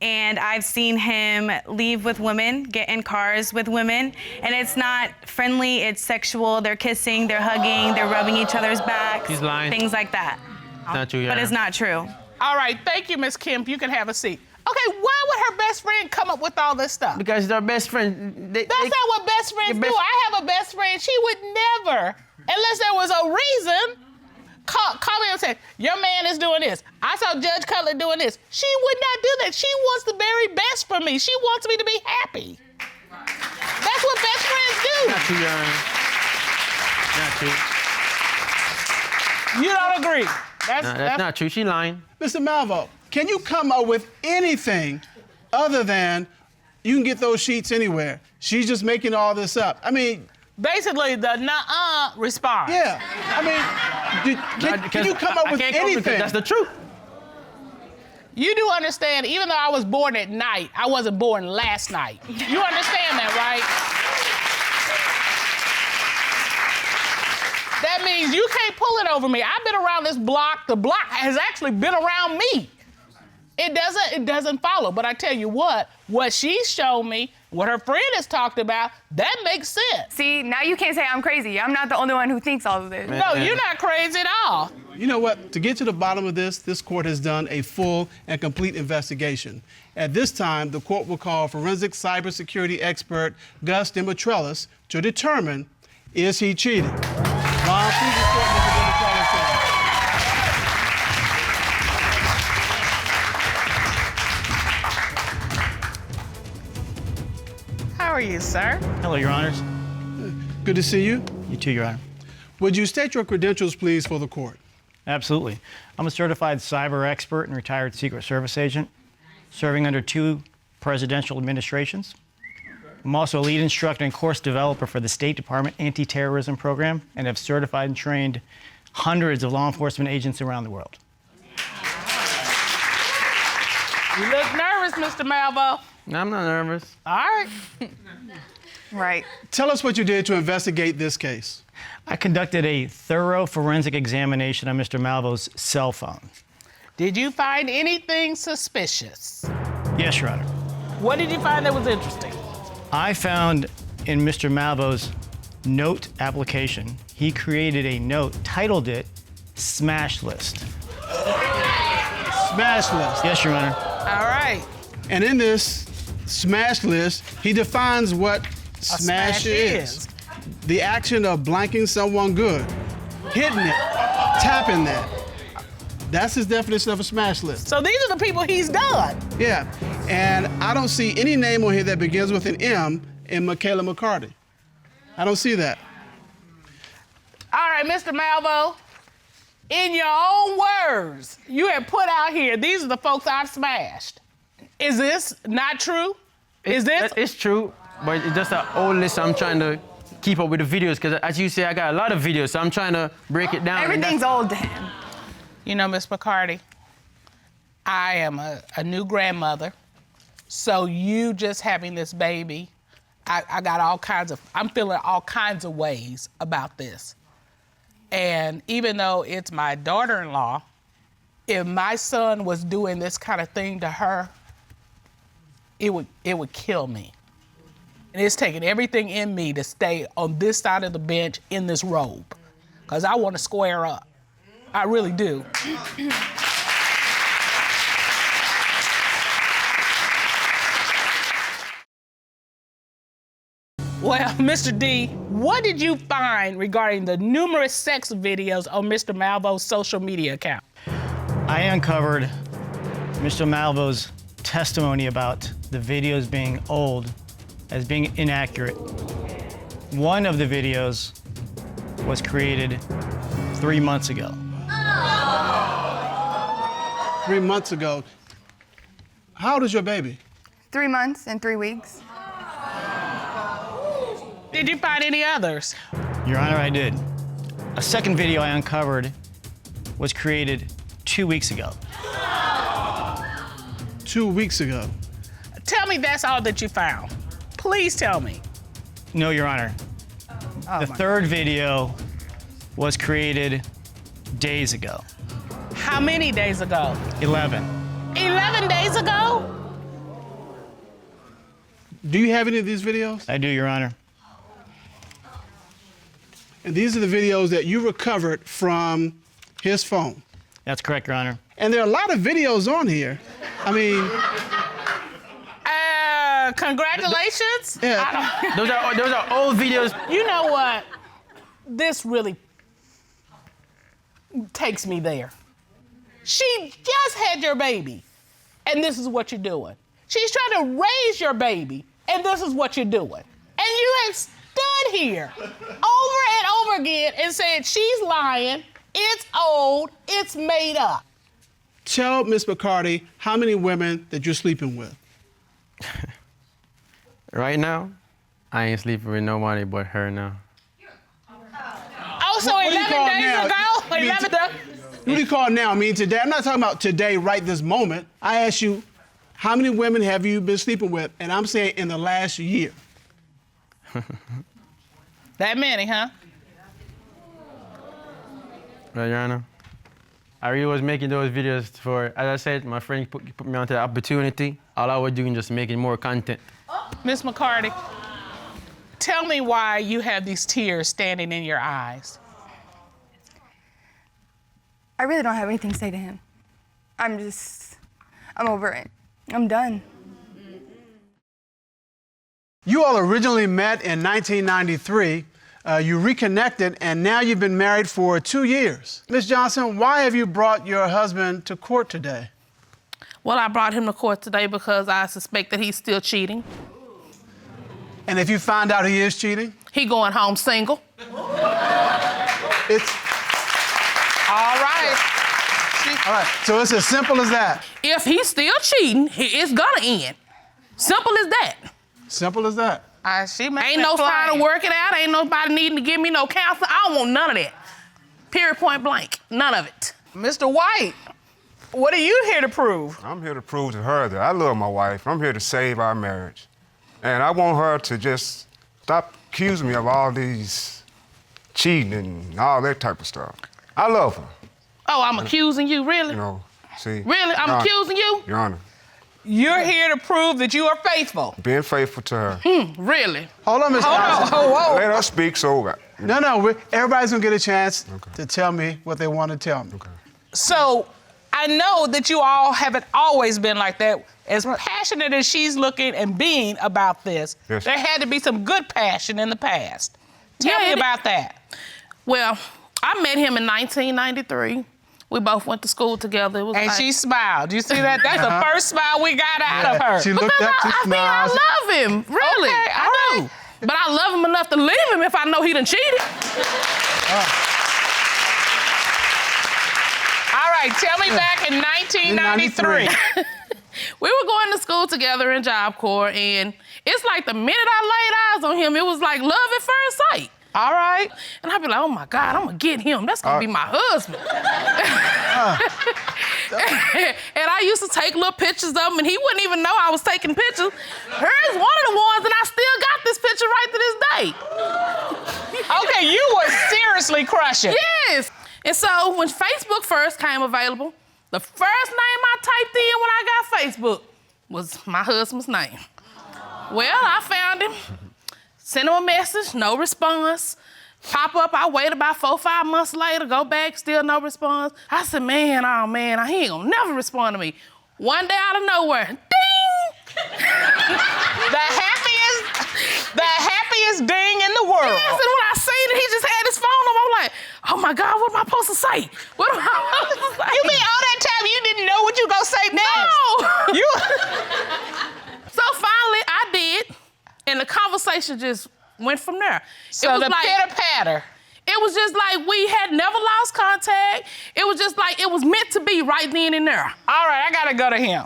Speaker 10: and I've seen him leave with women, get in cars with women, and it's not friendly, it's sexual. They're kissing, they're hugging, they're rubbing each other's backs,
Speaker 9: He's lying.
Speaker 10: things like that.
Speaker 9: It's not true,
Speaker 10: But
Speaker 9: Yarna.
Speaker 10: it's not true.
Speaker 2: All right, thank you, Ms. Kemp. You can have a seat. Okay, why would her best friend come up with all this stuff?
Speaker 9: Because it's our best friend.
Speaker 2: That's not what best friends do. I have a best friend. She would never, unless there was a reason, call me and say, your man is doing this. I saw Judge Cutler doing this. She would not do that. She wants the very best for me. She wants me to be happy. That's what best friends do.
Speaker 9: Not true, Your Honor. Not true.
Speaker 2: You don't agree.
Speaker 9: That's not true. She lying.
Speaker 5: Mr. Malvo, can you come up with anything other than you can get those sheets anywhere? She's just making all this up. I mean,
Speaker 2: basically the nuh-uh response.
Speaker 5: yeah. I mean, can you come up with anything?
Speaker 9: That's the truth.
Speaker 2: You do understand, even though I was born at night, I wasn't born last night. You understand that, right? That means you can't pull it over me. I've been around this block. The block has actually been around me. It doesn't follow. But I tell you what she's shown me, what her friend has talked about, that makes sense.
Speaker 8: See, now you can't say I'm crazy. I'm not the only one who thinks all of this.
Speaker 2: No, you're not crazy at all.
Speaker 5: You know what? To get to the bottom of this court has done a full and complete investigation. At this time, the court will call forensic cybersecurity expert Gus Dimitrellis to determine, is he cheating? Ron, please report Mr. Dimitrellis.
Speaker 2: How are you, sir?
Speaker 11: Hello, Your Honors.
Speaker 5: Good to see you.
Speaker 11: You too, Your Honor.
Speaker 5: Would you state your credentials, please, for the court?
Speaker 11: Absolutely. I'm a certified cyber expert and retired Secret Service agent, serving under 2 presidential administrations. I'm also a lead instructor and course developer for the State Department Anti-Terrorism Program, and have certified and trained hundreds of law enforcement agents around the world.
Speaker 2: You look nervous, Mr. Malvo.
Speaker 9: I'm not nervous.
Speaker 2: All right.
Speaker 8: Right.
Speaker 5: Tell us what you did to investigate this case.
Speaker 11: I conducted a thorough forensic examination on Mr. Malvo's cell phone.
Speaker 2: Did you find anything suspicious?
Speaker 11: Yes, Your Honor.
Speaker 2: What did you find that was interesting?
Speaker 11: I found in Mr. Malvo's note application, he created a note, titled it Smash List.
Speaker 5: Smash list.
Speaker 11: Yes, Your Honor.
Speaker 2: All right.
Speaker 5: And in this smash list, he defines what smash is. The action of blanking someone good, hitting it, tapping that. That's his definition of a smash list.
Speaker 2: So these are the people he's done.
Speaker 5: Yeah, and I don't see any name on here that begins with an M in Michaela McCarty. I don't see that.
Speaker 2: All right, Mr. Malvo, in your own words, you have put out here, these are the folks I've smashed. Is this not true?
Speaker 9: It's true, but it's just an old list. I'm trying to keep up with the videos, because as you say, I got a lot of videos, so I'm trying to break it down.
Speaker 8: Everything's old to him.
Speaker 2: You know, Miss McCarty, I am a new grandmother, so you just having this baby, I got I'm feeling all kinds of ways about this. And even though it's my daughter-in-law, if my son was doing this kind of thing to her, it would kill me. And it's taking everything in me to stay on this side of the bench in this robe, because I want to square up. I really do. Well, Mr. D, what did you find regarding the numerous sex videos on Mr. Malvo's social media account?
Speaker 11: I uncovered Mr. Malvo's testimony about the videos being old as being inaccurate. One of the videos was created 3 months ago.
Speaker 5: 3 months ago. How old is your baby?
Speaker 8: 3 months and 3 weeks.
Speaker 2: Did you find any others?
Speaker 11: Your Honor, I did. A second video I uncovered was created 2 weeks ago.
Speaker 5: 2 weeks ago.
Speaker 2: Tell me that's all that you found. Please tell me.
Speaker 11: No, Your Honor. The third video was created days ago.
Speaker 2: How many days ago?
Speaker 11: 11.
Speaker 2: 11 days ago?
Speaker 5: Do you have any of these videos?
Speaker 11: I do, Your Honor.
Speaker 5: And these are the videos that you recovered from his phone.
Speaker 11: That's correct, Your Honor.
Speaker 5: And there are a lot of videos on here. I mean...
Speaker 2: Congratulations.
Speaker 5: Yeah.
Speaker 9: Those are old videos.
Speaker 2: You know what? This really takes me there. She just had your baby, and this is what you're doing. She's trying to raise your baby, and this is what you're doing. And you have stood here over and over again and said she's lying, it's old, it's made up.
Speaker 5: Tell Miss McCarty how many women that you're sleeping with.
Speaker 9: Right now, I ain't sleeping with nobody but her now.
Speaker 2: Oh, so
Speaker 5: What do you
Speaker 2: 11
Speaker 5: call
Speaker 2: days
Speaker 5: now?
Speaker 2: ago? 11 days.
Speaker 5: What do you call now? I mean, today. I'm not talking about today, right this moment. I asked you, how many women have you been sleeping with? And I'm saying in the last year.
Speaker 2: That many, huh?
Speaker 9: Well, Your Honor, I really was making those videos for, as I said, my friend put me onto the opportunity. All I was doing just making more content.
Speaker 2: Miss McCarty, tell me why you have these tears standing in your eyes.
Speaker 8: I really don't have anything to say to him. I'm over it. I'm done.
Speaker 5: You all originally met in 1993. You reconnected, and now you've been married for 2 years. Ms. Johnson, why have you brought your husband to court today?
Speaker 3: Well, I brought him to court today because I suspect that he's still cheating.
Speaker 5: And if you find out he is cheating?
Speaker 3: He going home single.
Speaker 5: It's
Speaker 3: All right.
Speaker 5: all right. So it's as simple as that.
Speaker 3: If he's still cheating, it's gonna end. Simple as that.
Speaker 5: Simple as that.
Speaker 2: She must
Speaker 3: Ain't
Speaker 2: be
Speaker 3: no trying
Speaker 2: playing.
Speaker 3: to work it out. Ain't nobody needing to give me no counsel. I don't want none of that. Period, point blank. None of it.
Speaker 2: Mr. White, what are you here to prove?
Speaker 12: I'm here to prove to her that I love my wife. I'm here to save our marriage. And I want her to just stop accusing me of all these cheating and all that type of stuff. I love her.
Speaker 3: Oh, I'm accusing you, really?
Speaker 12: You know, see.
Speaker 3: Really? I'm accusing you?
Speaker 12: Your Honor,
Speaker 2: You're here to prove that you are faithful.
Speaker 12: being faithful to her.
Speaker 3: Really?
Speaker 5: Hold on, Ms. Johnson.
Speaker 2: Whoa.
Speaker 12: Let her speak so.
Speaker 5: No, everybody's gonna get a chance to tell me what they want to tell me.
Speaker 12: Okay.
Speaker 2: So I know that you all haven't always been like that. As passionate as she's looking and being about this,
Speaker 12: Yes.
Speaker 2: there had to be some good passion in the past. Tell
Speaker 3: Yeah,
Speaker 2: me
Speaker 3: it-
Speaker 2: about that.
Speaker 3: Well, I met him in 1993. We both went to school together. It was
Speaker 2: And
Speaker 3: like,
Speaker 2: she smiled. You see that? That's the first smile we got out of her.
Speaker 5: She looked up, she
Speaker 3: I
Speaker 5: smiled.
Speaker 3: love him, really.
Speaker 2: Okay,
Speaker 3: I
Speaker 2: all
Speaker 3: do. But I love him enough to leave him if I know he done cheated.
Speaker 2: All right, tell me back in 1993.
Speaker 3: We were going to school together in Job Corps, and it's like the minute I laid eyes on him, it was like love at first sight.
Speaker 2: All right.
Speaker 3: And I'd be like, oh my God, I'm gonna get him. That's gonna be my husband. And I used to take little pictures of him, and he wouldn't even know I was taking pictures. Here's one of the ones, and I still got this picture right to this day.
Speaker 2: Okay, you were seriously crushing.
Speaker 3: Yes. And so when Facebook first came available, the first name I typed in when I got Facebook was my husband's name. Well, I found him, sent him a message, no response. Pop up, I wait about 4 or 5 months later, go back, still no response. I said, man, he ain't gonna never respond to me. One day out of nowhere, ding!
Speaker 2: The happiest ding in the world.
Speaker 3: Yes, and when I seen it, he just had his phone on. I'm like, oh my God, what am I supposed to say? What am I supposed to say?
Speaker 2: You mean all that time you didn't know what you gonna say next?
Speaker 3: No!
Speaker 2: You.
Speaker 3: So finally, I did, and the conversation just went from there.
Speaker 2: So
Speaker 3: it was
Speaker 2: the
Speaker 3: like,
Speaker 2: pitter-patter.
Speaker 3: It was just like we had never lost contact. It was just like it was meant to be right then and there.
Speaker 2: All right, I gotta go to him.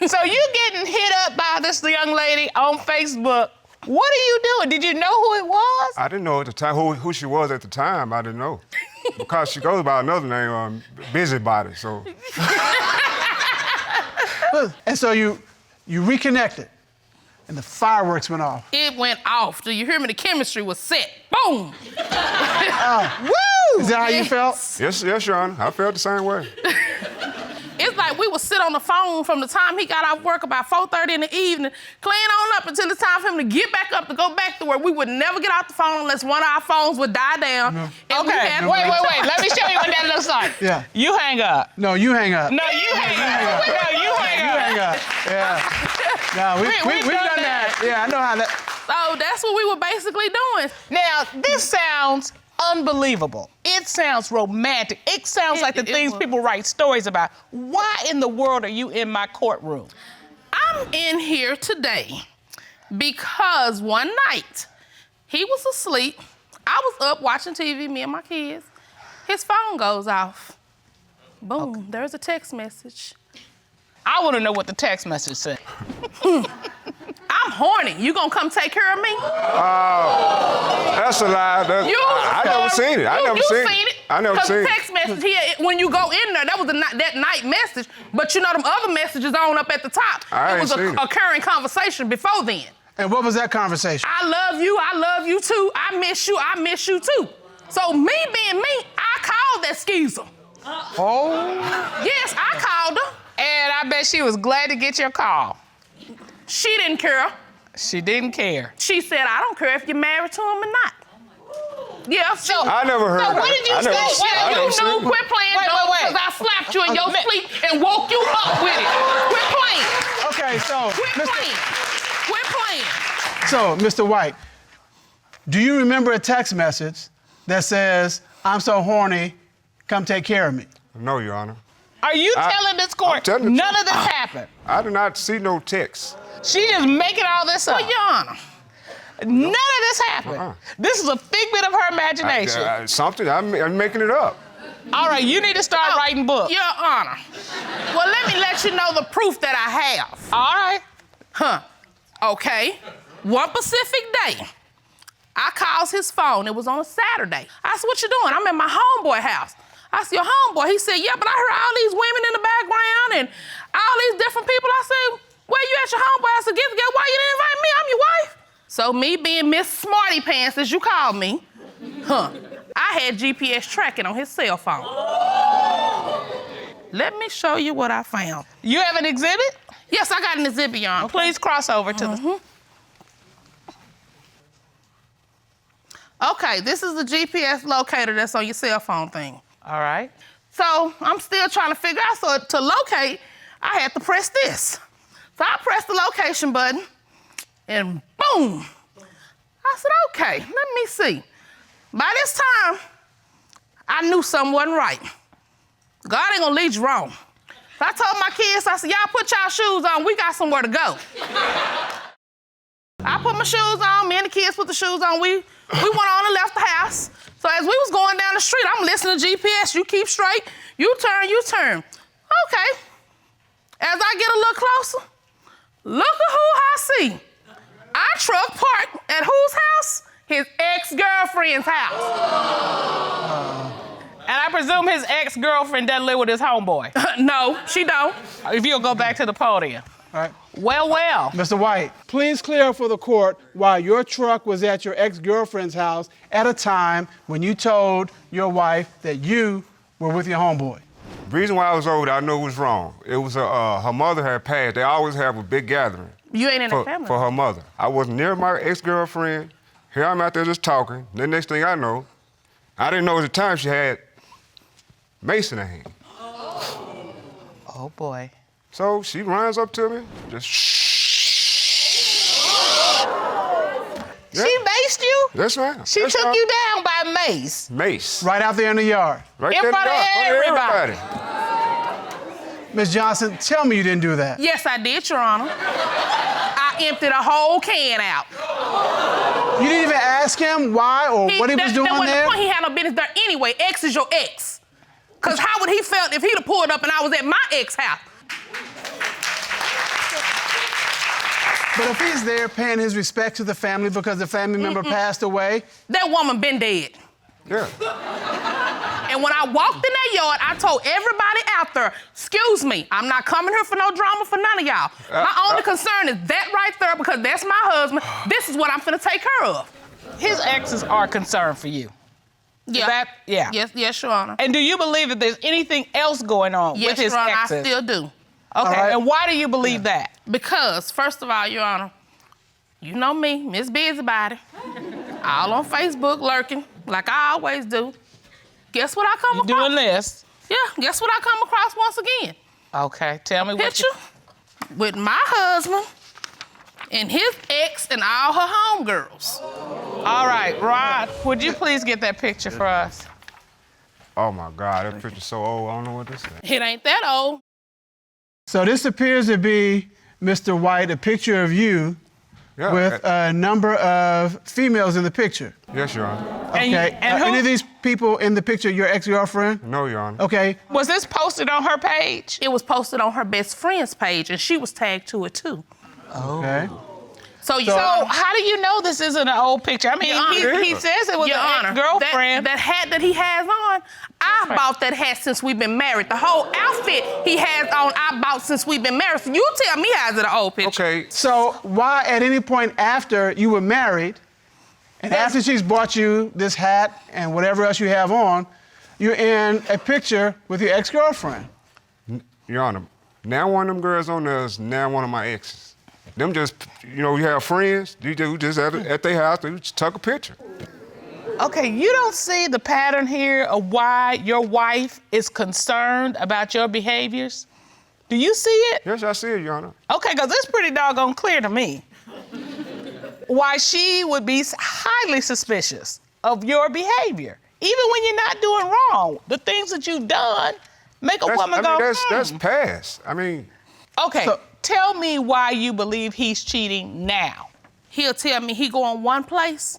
Speaker 2: So you getting hit up by this young lady on Facebook. What are you doing? Did you know who it was?
Speaker 12: I didn't know at the time who she was at the time. I didn't know. Because she goes by another name, Busybody, so.
Speaker 5: And so you reconnected, and the fireworks went off.
Speaker 3: It went off. Do you hear me? The chemistry was set. Boom!
Speaker 5: Woo! Is that how you felt?
Speaker 12: Yes, Your Honor. I felt the same way.
Speaker 3: It's like we would sit on the phone from the time he got off work about 4:30 in the evening, clean on up until it's time for him to get back up to go back to work. We would never get off the phone unless one of our phones would die down. And we
Speaker 2: Okay,
Speaker 3: had
Speaker 2: wait. Let me show you what that looks like.
Speaker 5: Yeah.
Speaker 2: You hang up.
Speaker 5: No, you hang up.
Speaker 2: No, you hang up. No, you hang
Speaker 5: You
Speaker 2: up.
Speaker 5: hang up. Yeah. No, we've done that. Yeah, I know how that.
Speaker 3: So that's what we were basically doing.
Speaker 2: Now, this sounds unbelievable. It sounds romantic. It sounds like the things
Speaker 3: was.
Speaker 2: people write stories about. Why in the world are you in my courtroom?
Speaker 3: I'm in here today because one night He was asleep. I was up watching TV, me and my kids. His phone goes off. Boom, there's a text message.
Speaker 2: I want to know what the text message said.
Speaker 3: I'm horny. You gonna come take care of me?
Speaker 12: That's a lie. I never seen it. I never seen it. I never seen it.
Speaker 3: Because the text message, when you go in there, that was that night message. But you know them other messages on up at the top. It was a occurring conversation before then.
Speaker 5: And what was that conversation?
Speaker 3: I love you too. I miss you too. So me being me, I called that skeezer.
Speaker 5: Oh.
Speaker 3: Yes, I called her.
Speaker 2: And I bet she was glad to get your call.
Speaker 3: She didn't care.
Speaker 2: She didn't care.
Speaker 3: She said, I don't care if you're married to him or not. Yeah, so.
Speaker 12: I never heard
Speaker 2: So
Speaker 12: that.
Speaker 2: what did you say?
Speaker 3: You knew, quit playing, because I slapped you in your sleep and woke you up with it. Quit playing.
Speaker 5: Okay, so.
Speaker 3: Quit playing.
Speaker 5: So, Mr. White, do you remember a text message that says, I'm so horny, come take care of me?
Speaker 12: No, Your Honor.
Speaker 2: Are you telling this court none of this happened?
Speaker 12: I did not see no text.
Speaker 2: She just making all this up.
Speaker 3: Well, Your Honor.
Speaker 2: None of this happened. This is a figment of her imagination.
Speaker 12: Something, I'm making it up.
Speaker 2: All right, you need to start writing books.
Speaker 3: Your Honor. Well, let me let you know the proof that I have.
Speaker 2: All right.
Speaker 3: Okay. One Pacific day, I calls his phone. It was on a Saturday. I said, what you doing? I'm at my homeboy house. I said, your homeboy? He said, yeah, but I heard all these women in the background and all these different people. I said, where you at your homeboy? I said, get why you didn't invite me? I'm your wife. So me being Miss Smarty Pants, as you call me, I had GPS tracking on his cell phone. Let me show you what I found.
Speaker 2: You have an exhibit?
Speaker 3: Yes, I got an exhibit, Your Honor.
Speaker 2: Please cross over to the...
Speaker 3: Okay, this is the GPS locator that's on your cell phone thing.
Speaker 2: All right.
Speaker 3: So I'm still trying to figure out. So to locate, I had to press this. So I pressed the location button, and boom. I said, okay, let me see. By this time, I knew something wasn't right. God ain't gonna lead you wrong. So I told my kids, I said, y'all put y'all shoes on, we got somewhere to go. I put my shoes on, me and the kids put the shoes on, we went on and left the house. So as we was going down the street, I'm listening to GPS, you keep straight, you turn. Okay. As I get a little closer, look at who I see. Our truck parked at whose house? His ex-girlfriend's house.
Speaker 2: And I presume his ex-girlfriend doesn't live with his homeboy.
Speaker 3: No, she don't.
Speaker 2: If you'll go back to the podium.
Speaker 5: All right.
Speaker 2: Well.
Speaker 5: Mr. White, please clear up for the court why your truck was at your ex-girlfriend's house at a time when you told your wife that you were with your homeboy.
Speaker 12: The reason why I was over there, I knew it was wrong. It was her mother had passed. They always have a big gathering.
Speaker 3: You ain't in the family.
Speaker 12: For her mother. I was near my ex-girlfriend. Here I'm out there just talking. The next thing I know, I didn't know at the time she had Mason in her hand.
Speaker 2: Oh, boy.
Speaker 12: So she runs up to me, just
Speaker 2: She maced you?
Speaker 12: That's right.
Speaker 2: She took you down by mace.
Speaker 12: Mace.
Speaker 5: Right out there in the yard.
Speaker 12: Right
Speaker 2: in
Speaker 12: there
Speaker 2: front of everybody.
Speaker 5: Ms. Johnson, tell me you didn't do that.
Speaker 3: Yes, I did, Your Honor. I emptied a whole can out.
Speaker 5: You didn't even ask him why or what he was doing there?
Speaker 3: The point, he had no business there anyway. Ex is your ex. Because how would he felt if he'd have pulled up and I was at my ex house?
Speaker 5: But if he's there paying his respect to the family because the family member passed away?
Speaker 3: That woman been dead.
Speaker 12: Yeah.
Speaker 3: And when I walked in that yard, I told everybody out there, excuse me, I'm not coming here for no drama for none of y'all. My only concern is that right there because that's my husband. This is what I'm finna take care of.
Speaker 2: His exes are concerned for you.
Speaker 3: Yeah.
Speaker 2: Yeah.
Speaker 3: Yes, Your Honor.
Speaker 2: And do you believe that there's anything else going on with his
Speaker 3: Your Honor,
Speaker 2: exes?
Speaker 3: I still do.
Speaker 2: Okay,
Speaker 5: right.
Speaker 2: and why do you believe that?
Speaker 3: Because, first of all, Your Honor, you know me, Miss Busybody, all on Facebook lurking, like I always do. Guess what I come across?
Speaker 2: Doing this.
Speaker 3: Yeah, guess what I come across once again?
Speaker 2: Okay, tell me what
Speaker 3: Picture with my husband and his ex and all her homegirls.
Speaker 2: All right, Rod, would you please get that picture for us?
Speaker 12: Oh my God, that picture's so old, I don't know what this is.
Speaker 3: It ain't that old.
Speaker 5: So this appears to be, Mr. White, a picture of you
Speaker 12: Yeah.
Speaker 5: with a number of females in the picture.
Speaker 12: Yes, Your Honor.
Speaker 5: Okay.
Speaker 2: And who-
Speaker 5: any of these people in the picture your ex-girlfriend?
Speaker 12: No, Your Honor.
Speaker 5: Okay.
Speaker 2: Was this posted on her page?
Speaker 3: It was posted on her best friend's page, and she was tagged to it too.
Speaker 5: Okay.
Speaker 3: So
Speaker 2: how do you know this isn't an old picture? I mean,
Speaker 3: Your Honor.
Speaker 2: he says it was
Speaker 3: Your
Speaker 2: an
Speaker 3: Honor,
Speaker 2: ex-girlfriend.
Speaker 3: That hat that he has on, I bought that hat since we've been married. The whole outfit he has on, I bought since we've been married. So you tell me how's it an old picture?
Speaker 12: Okay.
Speaker 5: So why at any point after you were married, and after she's bought you this hat and whatever else you have on, you're in a picture with your ex-girlfriend?
Speaker 12: Your Honor, now one of them girls on there is now one of my exes. Them just, you know, you have friends, you just at their house, they just took a picture.
Speaker 2: Okay, you don't see the pattern here of why your wife is concerned about your behaviors? Do you see it?
Speaker 12: Yes, I see it, Your Honor.
Speaker 2: Okay, because it's pretty doggone clear to me why she would be highly suspicious of your behavior, even when you're not doing wrong. The things that you've done make a woman go,
Speaker 12: That's past. I mean...
Speaker 2: Okay, tell me why you believe he's cheating now.
Speaker 3: He'll tell me he going one place,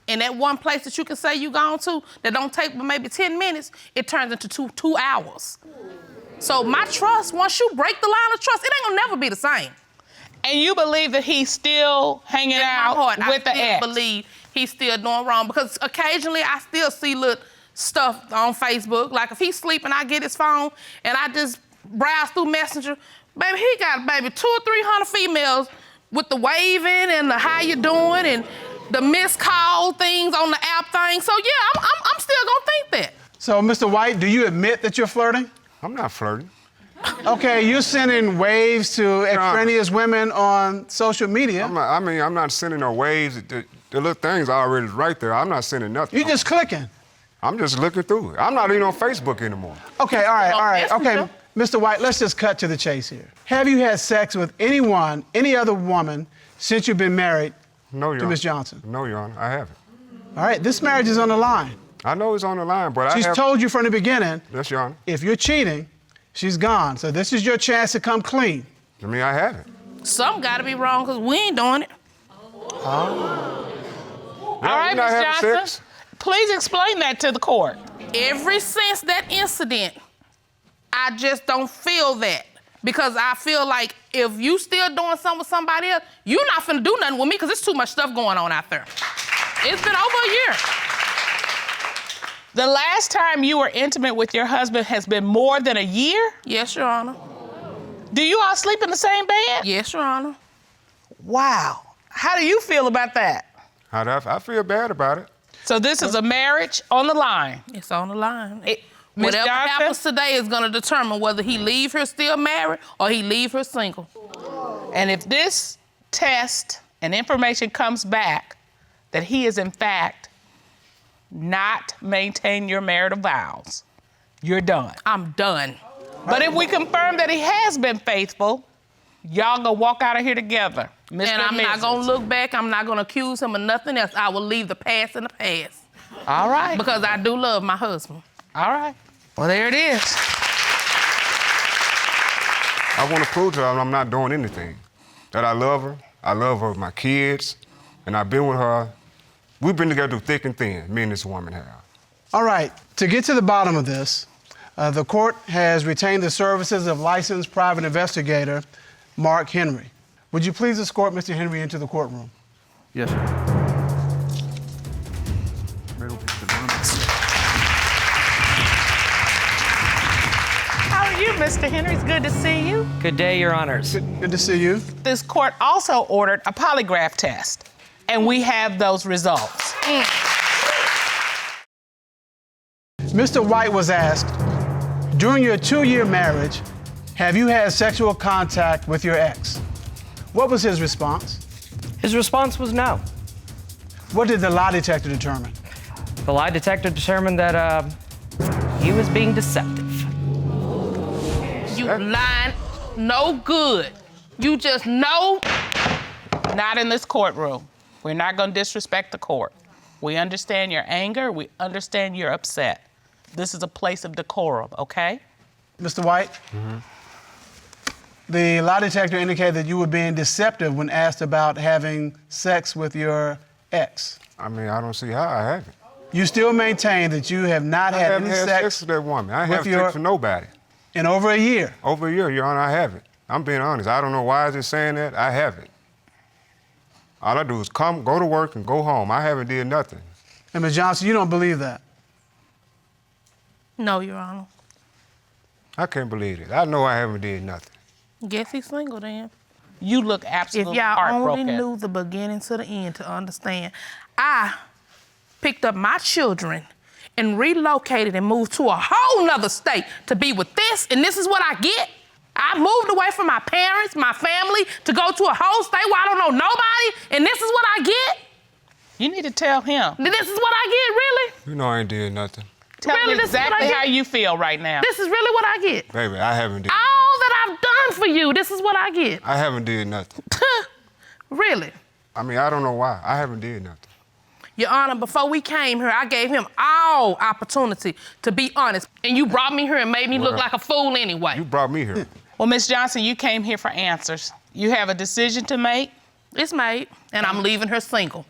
Speaker 3: and that one place that you can say you gone to that don't take but maybe 10 minutes, it turns into two hours. So my trust, once you break the line of trust, it ain't gonna never be the same.
Speaker 2: And you believe that he's still hanging out with the ex?
Speaker 3: I still believe he's still doing wrong because occasionally I still see little stuff on Facebook. Like if he's sleeping, I get his phone and I just browse through Messenger. Baby, he got 200 or 300 females with the waving and the how you doing and the missed call things on the app thing. So yeah, I'm still gonna think that.
Speaker 5: So, Mr. White, do you admit that you're flirting?
Speaker 12: I'm not flirting.
Speaker 5: Okay, you're sending waves to extraneous women on social media.
Speaker 12: I'm not sending no waves. The little thing's already right there. I'm not sending nothing.
Speaker 5: You're just clicking.
Speaker 12: I'm just looking through it. I'm not even on Facebook anymore.
Speaker 5: Okay, all right. Okay, Mr. White, let's just cut to the chase here. Have you had sex with anyone, any other woman, since you've been married to Ms. Johnson?
Speaker 12: No, Your Honor, I haven't.
Speaker 5: All right, this marriage is on the line.
Speaker 12: I know it's on the line, but
Speaker 5: She's told you from the beginning,
Speaker 12: yes, Your Honor.
Speaker 5: If you're cheating, she's gone. So this is your chance to come clean.
Speaker 12: I mean, I haven't.
Speaker 3: Something gotta be wrong because we ain't doing it.
Speaker 2: All right, Ms. Johnson, please explain that to the court.
Speaker 3: Ever since that incident, I just don't feel that. Because I feel like if you still doing something with somebody else, you're not finna do nothing with me because there's too much stuff going on out there. It's been over a year.
Speaker 2: The last time you were intimate with your husband has been more than a year?
Speaker 3: Yes, Your Honor.
Speaker 2: Do you all sleep in the same bed?
Speaker 3: Yes, Your Honor.
Speaker 2: Wow. How do you feel about that?
Speaker 12: I feel bad about it.
Speaker 2: So this is a marriage on the line.
Speaker 3: It's on the line.
Speaker 2: Ms.
Speaker 3: Whatever
Speaker 2: Johnson?
Speaker 3: happens today is gonna determine whether he leave her still married or he leave her single.
Speaker 2: And if this test and information comes back that he is in fact not maintain your marital vows, you're done.
Speaker 3: I'm done.
Speaker 2: But if we confirm that he has been faithful, y'all gonna walk out of here together. Mr.
Speaker 3: And I'm not gonna look back. I'm not gonna accuse him of nothing else. I will leave the past in the past.
Speaker 2: All right.
Speaker 3: Because I do love my husband.
Speaker 2: All right. Well, there it is.
Speaker 12: I want to prove to her I'm not doing anything. That I love her with my kids, and I've been with her. We've been together through thick and thin, me and this woman have.
Speaker 5: All right, to get to the bottom of this, the court has retained the services of licensed private investigator Mark Henry. Would you please escort Mr. Henry into the courtroom?
Speaker 9: Yes, sir.
Speaker 2: How are you, Mr. Henry? It's good to see you.
Speaker 13: Good day, Your Honors.
Speaker 5: Good to see you.
Speaker 2: This court also ordered a polygraph test, and we have those results.
Speaker 5: Mr. White was asked, during your 2-year marriage, have you had sexual contact with your ex? What was his response?
Speaker 13: His response was no.
Speaker 5: What did the lie detector determine?
Speaker 13: The lie detector determined that he was being deceptive.
Speaker 3: You lying, no good. You just know.
Speaker 2: Not in this courtroom. We're not going to disrespect the court. We understand your anger. We understand you're upset. This is a place of decorum, okay?
Speaker 5: Mr. White? The lie detector indicated that you were being deceptive when asked about having sex with your ex.
Speaker 12: I mean, I don't see how I haven't.
Speaker 5: You still maintain that you have not had any sex
Speaker 12: with that woman. I haven't
Speaker 5: your-
Speaker 12: sex with nobody.
Speaker 5: in over a year.
Speaker 12: Over a year, Your Honor, I haven't. I'm being honest. I don't know why is it saying that. I haven't. All I do is come, go to work, and go home. I haven't did nothing.
Speaker 5: And Ms. Johnson, you don't believe that?
Speaker 2: No, Your Honor.
Speaker 12: I can't believe it. I know I haven't did nothing.
Speaker 2: Guess he's single then. You look absolutely
Speaker 14: If y'all only
Speaker 2: heartbroken.
Speaker 14: knew the beginning to the end to understand, I picked up my children and relocated and moved to a whole nother state to be with this, and this is what I get? I moved away from my parents, my family, to go to a whole state where I don't know nobody, and this is what I get?
Speaker 2: You need to tell him.
Speaker 14: This is what I get, really?
Speaker 12: You know I ain't did nothing.
Speaker 2: Tell
Speaker 14: Really,
Speaker 2: him
Speaker 14: this is what I
Speaker 2: exactly
Speaker 14: get?
Speaker 2: how you feel right now.
Speaker 14: This is really what I get.
Speaker 12: Baby, I haven't did
Speaker 14: All that I've done for you, this is what I get.
Speaker 12: I haven't did nothing.
Speaker 14: Really?
Speaker 12: I mean, I don't know why. I haven't did nothing.
Speaker 14: Your Honor, before we came here, I gave him all opportunity to be honest. And you brought me here and made me look
Speaker 12: Well,
Speaker 14: like a fool anyway.
Speaker 12: You brought me here.
Speaker 2: Well, Miss Johnson, you came here for answers. You have a decision to make.
Speaker 14: It's made, and I'm leaving her single.